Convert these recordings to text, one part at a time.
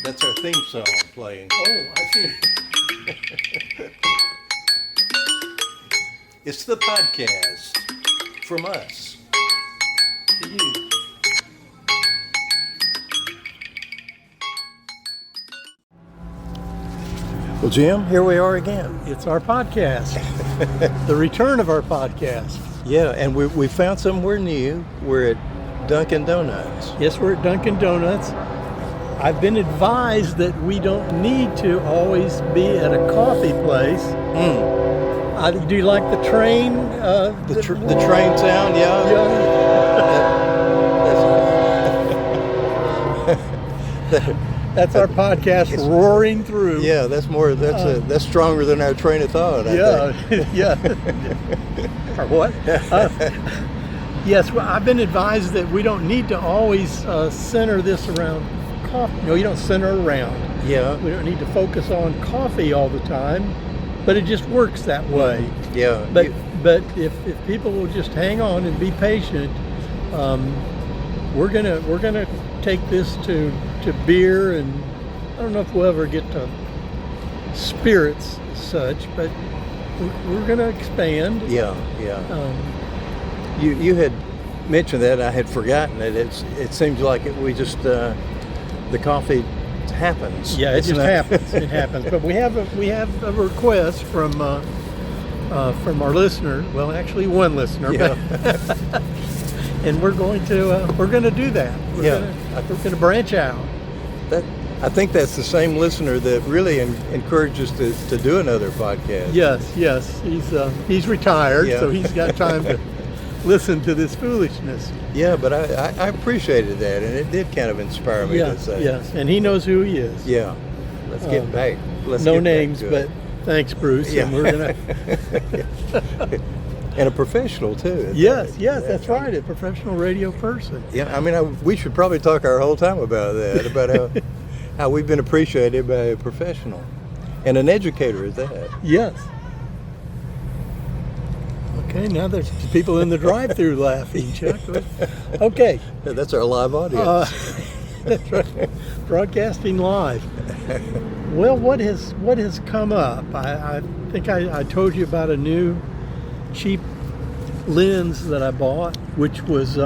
That's our theme song playing. Oh, I see. It's the podcast from us To you. Well, Jim, here we are again. It's our podcast. The return of our podcast. Yeah, and we found somewhere new. We're at Dunkin' Donuts. Yes, we're at Dunkin' Donuts. I've been advised that we don't need to always be at a coffee place. Do you like the train? The train sound, yeah. That's our podcast roaring through. Yeah, that's stronger than our train of thought. I think. Yeah. Or what? Yes, well, I've been advised that we don't need to always center this around coffee. No, you don't center around. Yeah. We don't need to focus on coffee all the time, but it just works that way. Yeah. But if people will just hang on and be patient, we're gonna take this to beer, and I don't know if we'll ever get to spirits as such, but we're gonna expand. Yeah. You had mentioned that. I had forgotten it. It seems like we just the coffee happens. Yeah, it just happens. It happens. But we have a request from our listener. Well, actually, one listener. Yeah. But and we're going to do that. We're going to branch out. I think that's the same listener that really encouraged us to do another podcast. Yes. He's retired, Yeah. so he's got time to listen to this foolishness. Yeah, but I appreciated that, and it did kind of inspire me to say. Yes, and he knows who he is. Yeah. Let's get back. No names, but thanks, Bruce. Yeah. And we're gonna. And a professional too. Yes, that's right. A professional radio person. Yeah, I mean, we should probably talk our whole time about that, about how we've been appreciated by a professional and an educator at that. Yes. Okay, now there's people in the drive-through laughing, Chuck. Okay. That's our live audience. That's right. Broadcasting live. Well, what has come up? I think I told you about a new cheap lens that I bought, which was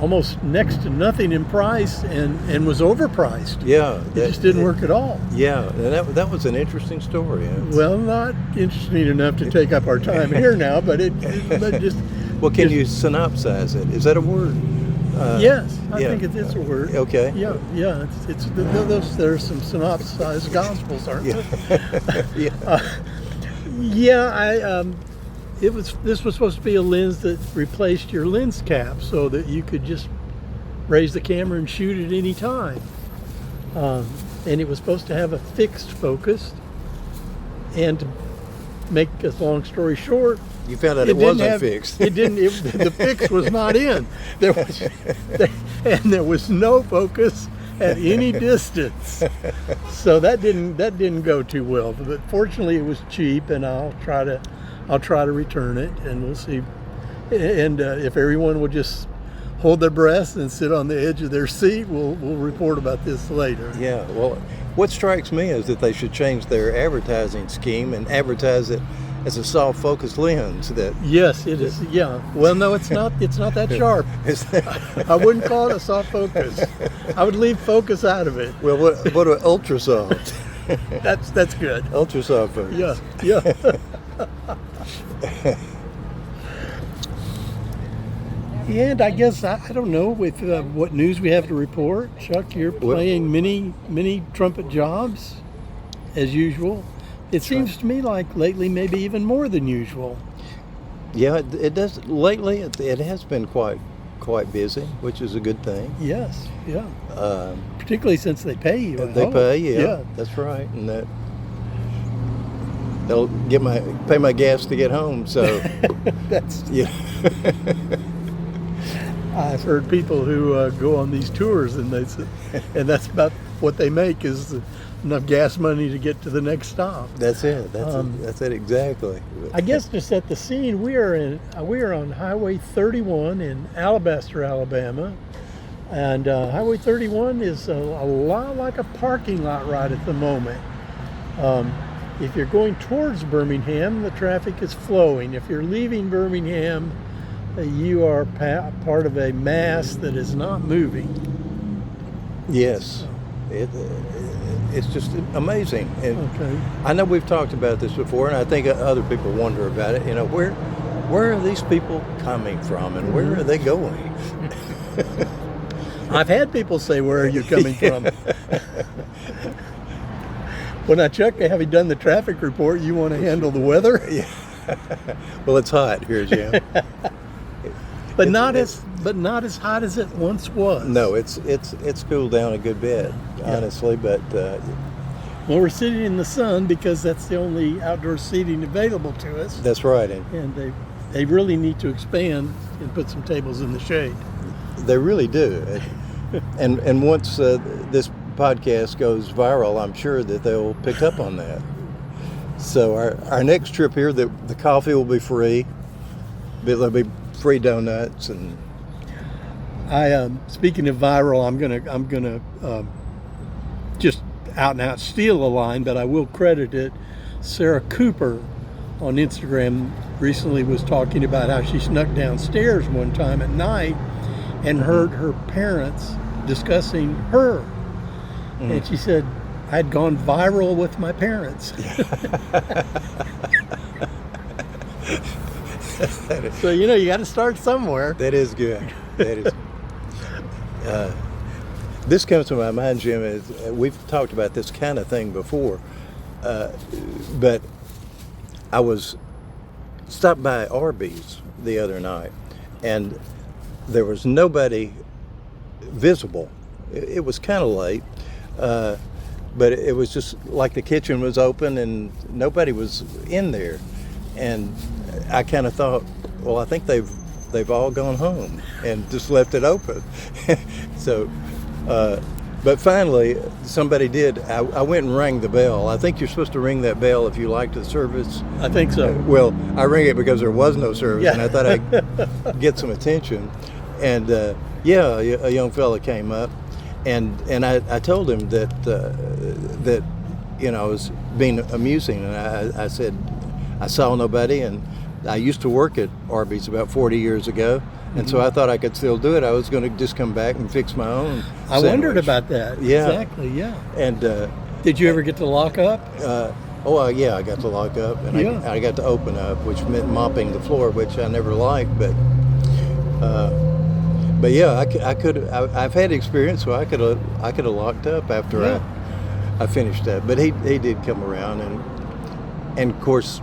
almost next to nothing in price and was overpriced. Yeah. It just didn't work at all. Yeah, and that was an interesting story. Well, not interesting enough to take up our time here now, but it just... Well, can you synopsize it? Is that a word? Yes, I think it's a word. Okay. Yeah. It's there's some synopsized gospels, aren't there? Yeah. This was supposed to be a lens that replaced your lens cap, so that you could just raise the camera and shoot at any time. And it was supposed to have a fixed focus. And to make a long story short, You found out it wasn't fixed. It didn't. The fix was not in. There was no focus at any distance. So that didn't go too well. But fortunately, it was cheap, and I'll try to return it, and we'll see. And if everyone will just hold their breath and sit on the edge of their seat, we'll report about this later. Yeah. Well, what strikes me is that they should change their advertising scheme and advertise it as a soft focus lens. That Yes, it is. Yeah. Well, no, it's not. It's not that sharp. I wouldn't call it a soft focus. I would leave focus out of it. Well, what an ultra soft? That's good. Ultra soft focus. Yeah. And I guess I don't know with what news we have to report. Chuck, you're playing many trumpet jobs, as usual. It seems to me like lately maybe even more than usual. Yeah, it does. Lately, it has been quite busy, which is a good thing. Yes, yeah. Particularly since they pay you. They pay, yeah, that's right, and they'll pay my gas to get home. So that's yeah. I've heard people who go on these tours, and that's about what they make is enough gas money to get to the next stop. That's it. That's it exactly. I guess to set the scene, we are on Highway 31 in Alabaster, Alabama, And Highway 31 is a lot like a parking lot right at the moment. If you're going towards Birmingham, the traffic is flowing. If you're leaving Birmingham, you are part of a mass that is not moving. Yes. It's just amazing. And Okay. I know we've talked about this before, and I think other people wonder about it. You know, where are these people coming from, and where are they going? I've had people say, "Where are you coming from?" When I check, having done the traffic report, you want to handle the weather? Yeah. Well, it's hot here, Jim. But not as hot as it once was. No, it's cooled down a good bit, honestly. But Well, we're sitting in the sun because that's the only outdoor seating available to us. that's right, and And they really need to expand and put some tables in the shade. they really do. And once this podcast goes viral, I'm sure that they'll pick up on that. So our next trip here, the coffee will be free. There'll be free donuts and. Speaking of viral, I'm gonna just out and out steal a line, but I will credit it. Sarah Cooper on Instagram recently was talking about how she snuck downstairs one time at night and heard her parents discussing her. And she said, I'd gone viral with my parents. So, you got to start somewhere. That is good. That is. This comes to my mind, Jim. Is we've talked about this kind of thing before, but I was stopped by Arby's the other night, and there was nobody visible. It was kind of late, but it was just like the kitchen was open and nobody was in there, and I kind of thought, well, I think they've all gone home and just left it open. So, but finally somebody did. I went and rang the bell. I think you're supposed to ring that bell if you liked the service. I think so. Well, I rang it because there was no service, Yeah. and I thought I'd get some attention. And a young fella came up, and I told him that I was being amusing, and I said I saw nobody, and I used to work at Arby's about 40 years ago, and so I thought I could still do it. I was going to just come back and fix my own I sandwich. wondered about that. Yeah. Exactly, yeah. And Did you ever get to lock up? yeah, I got to lock up, and Yeah. I got to open up, which meant mopping the floor, which I never liked, but yeah, I could. I've had experience, so I could have locked up after I finished that. But he did come around, and of course,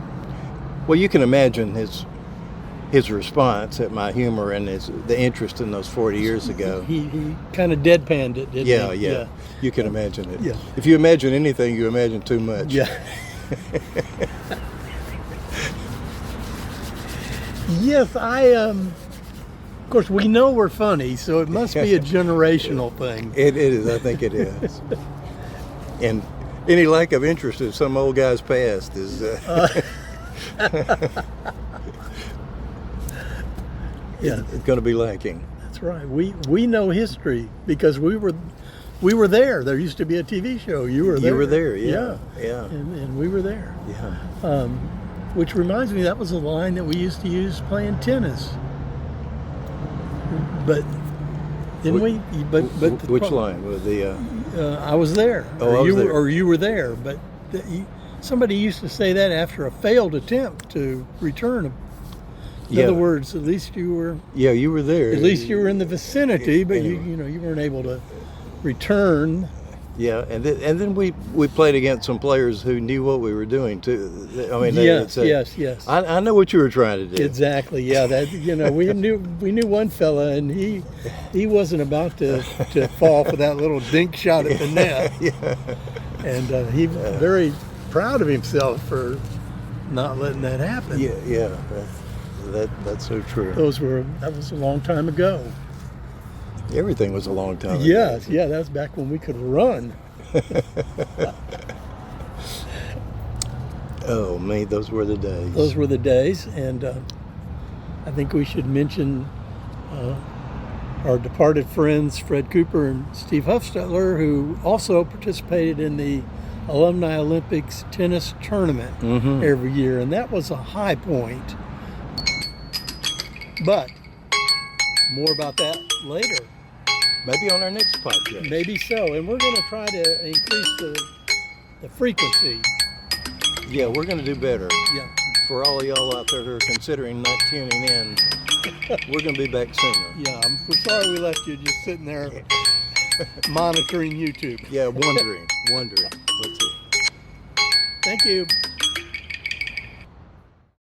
well, you can imagine his response at my humor and the interest in those 40 years ago. He kind of deadpanned it, didn't Yeah, he? yeah, you can imagine it. Yeah. If you imagine anything, you imagine too much. Yeah. Yes, of course, we know we're funny, so it must be a generational thing. It is. I think it is. And any lack of interest in some old guy's past is. Yeah, It's going to be lacking. that's right. We know history because we were there. There used to be a TV show. You were there. You were there, yeah. Yeah. And we were there. Yeah. Which reminds me, that was a line that we used to use playing tennis. But didn't we? But Which line? With the I was there. Oh, I was there. Or you were there. But somebody used to say that after a failed attempt to return. In Yeah. other words, at least you were. Yeah, you were there. At least you were in the vicinity, but Anyway. you weren't able to return. Yeah, and then we played against some players who knew what we were doing too. I mean, they would Yes, say, yes. I know what you were trying to do. Exactly. Yeah. That we knew one fella, and he wasn't about to fall for that little dink shot at the net. Yeah. And he was very proud of himself for not letting that happen. Yeah. That's so true. That was a long time ago. Everything was a long time ago. Yes, yeah, that's back when we could run. Oh man, those were the days. Those were the days, and I think we should mention our departed friends, Fred Cooper and Steve Huffstetler, who also participated in the Alumni Olympics tennis tournament every year. And that was a high point. But more about that later. Maybe on our next podcast. Maybe so. And we're going to try to increase the frequency. Yeah, we're going to do better. Yeah. For all of y'all out there who are considering not tuning in, we're going to be back sooner. Yeah, we're sorry we left you just sitting there monitoring YouTube. Yeah, wondering. Let's see. Thank you.